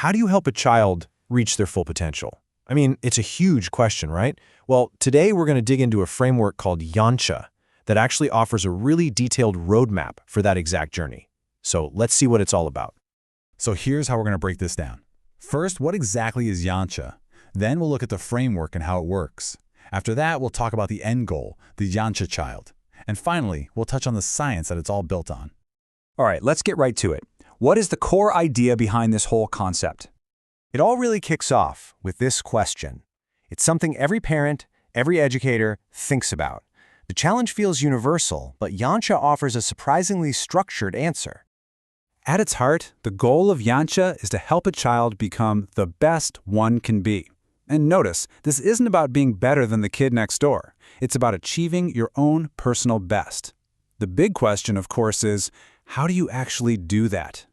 how do you help a child reach their full potential? I mean, it's a huge question, right? Well, today we're going to dig into a framework called Yancha that actually offers a really detailed roadmap for that exact journey. So let's see what it's all about. So here's how we're going to break this down. First, what exactly is Yancha? Then we'll look at the framework and how it works. After that, we'll talk about the end goal, the Yancha child. And finally, we'll touch on the science that it's all built on. All right, let's get right to it. What is the core idea behind this whole concept? It all really kicks off with this question. It's something every parent, every educator thinks about. The challenge feels universal, but Yancha offers a surprisingly structured answer. At its heart, the goal of Yancha is to help a child become the best one can be. And notice, this isn't about being better than the kid next door. It's about achieving your own personal best. The big question, of course, is how do you actually do that?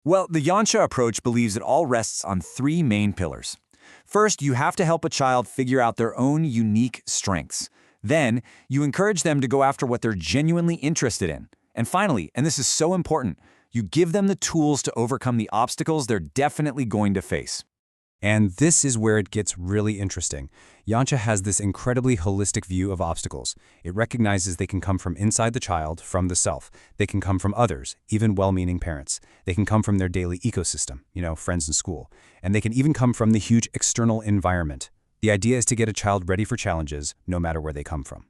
Well, the Yancha approach believes it all rests on three main pillars. First, you have to help a child figure out their own unique strengths. Then, you encourage them to go after what they're genuinely interested in. And finally, and this is so important, you give them the tools to overcome the obstacles they're definitely going to face. And this is where it gets really interesting. Yancha has this incredibly holistic view of obstacles. It recognizes they can come from inside the child, from the self. They can come from others, even well-meaning parents. They can come from their daily ecosystem, friends in school. And they can even come from the huge external environment. The idea is to get a child ready for challenges, no matter where they come from.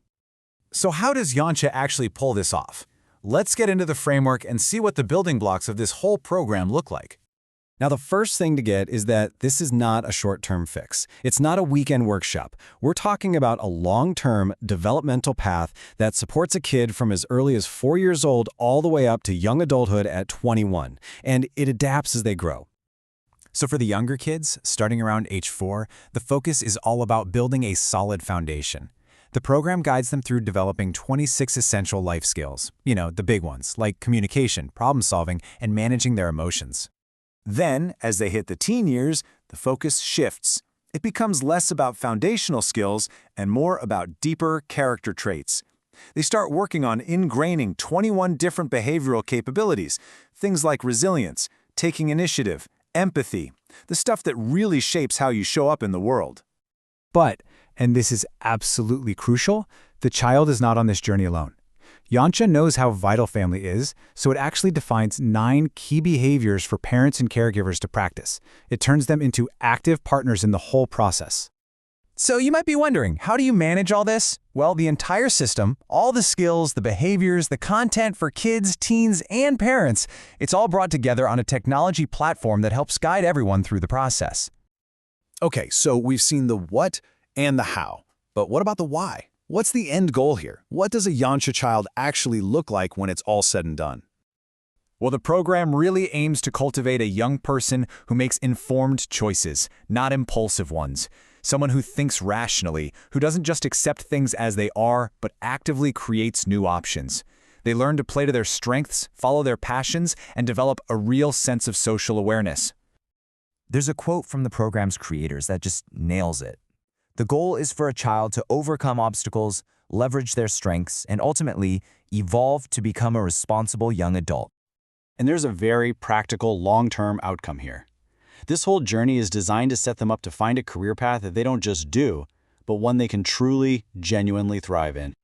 So how does Yancha actually pull this off? Let's get into the framework and see what the building blocks of this whole program look like. Now, the first thing to get is that this is not a short-term fix. It's not a weekend workshop. We're talking about a long-term developmental path that supports a kid from as early as 4 years old all the way up to young adulthood at 21, and it adapts as they grow. So for the younger kids, starting around age 4, the focus is all about building a solid foundation. The program guides them through developing 26 essential life skills, the big ones, like communication, problem solving, and managing their emotions. Then, as they hit the teen years, the focus shifts. It becomes less about foundational skills and more about deeper character traits. They start working on ingraining 21 different behavioral capabilities, things like resilience, taking initiative, empathy, the stuff that really shapes how you show up in the world. But, and this is absolutely crucial, the child is not on this journey alone. Yancha knows how vital family is, so it actually defines 9 key behaviors for parents and caregivers to practice. It turns them into active partners in the whole process. So you might be wondering, how do you manage all this? Well, the entire system, all the skills, the behaviors, the content for kids, teens, and parents, it's all brought together on a technology platform that helps guide everyone through the process. Okay, so we've seen the what and the how, but what about the why? What's the end goal here? What does a Yancha child actually look like when it's all said and done? Well, the program really aims to cultivate a young person who makes informed choices, not impulsive ones. Someone who thinks rationally, who doesn't just accept things as they are, but actively creates new options. They learn to play to their strengths, follow their passions, and develop a real sense of social awareness. There's a quote from the program's creators that just nails it. The goal is for a child to overcome obstacles, leverage their strengths, and ultimately evolve to become a responsible young adult. And there's a very practical long-term outcome here. This whole journey is designed to set them up to find a career path that they don't just do, but one they can truly, genuinely thrive in.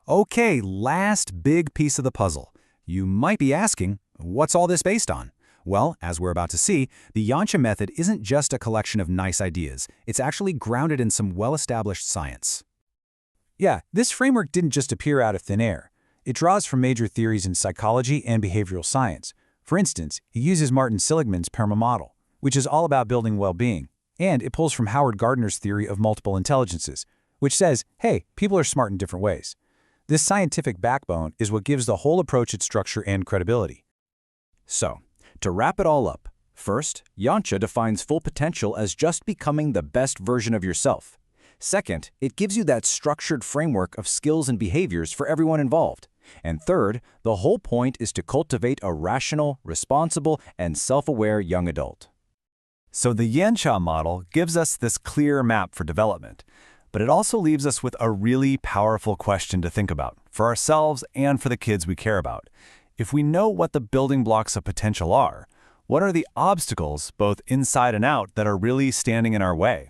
Okay, last big piece of the puzzle. You might be asking, what's all this based on? Well, as we're about to see, the Yancha method isn't just a collection of nice ideas. It's actually grounded in some well-established science. Yeah, this framework didn't just appear out of thin air. It draws from major theories in psychology and behavioral science. For instance, it uses Martin Seligman's PERMA model, which is all about building well-being. And it pulls from Howard Gardner's theory of multiple intelligences, which says, hey, people are smart in different ways. This scientific backbone is what gives the whole approach its structure and credibility. So, to wrap it all up, first, Yancha defines full potential as just becoming the best version of yourself. Second, it gives you that structured framework of skills and behaviors for everyone involved. And third, the whole point is to cultivate a rational, responsible, and self-aware young adult. So the Yancha model gives us this clear map for development, but it also leaves us with a really powerful question to think about for ourselves and for the kids we care about. If we know what the building blocks of potential are, What are the obstacles, both inside and out, that are really standing in our way?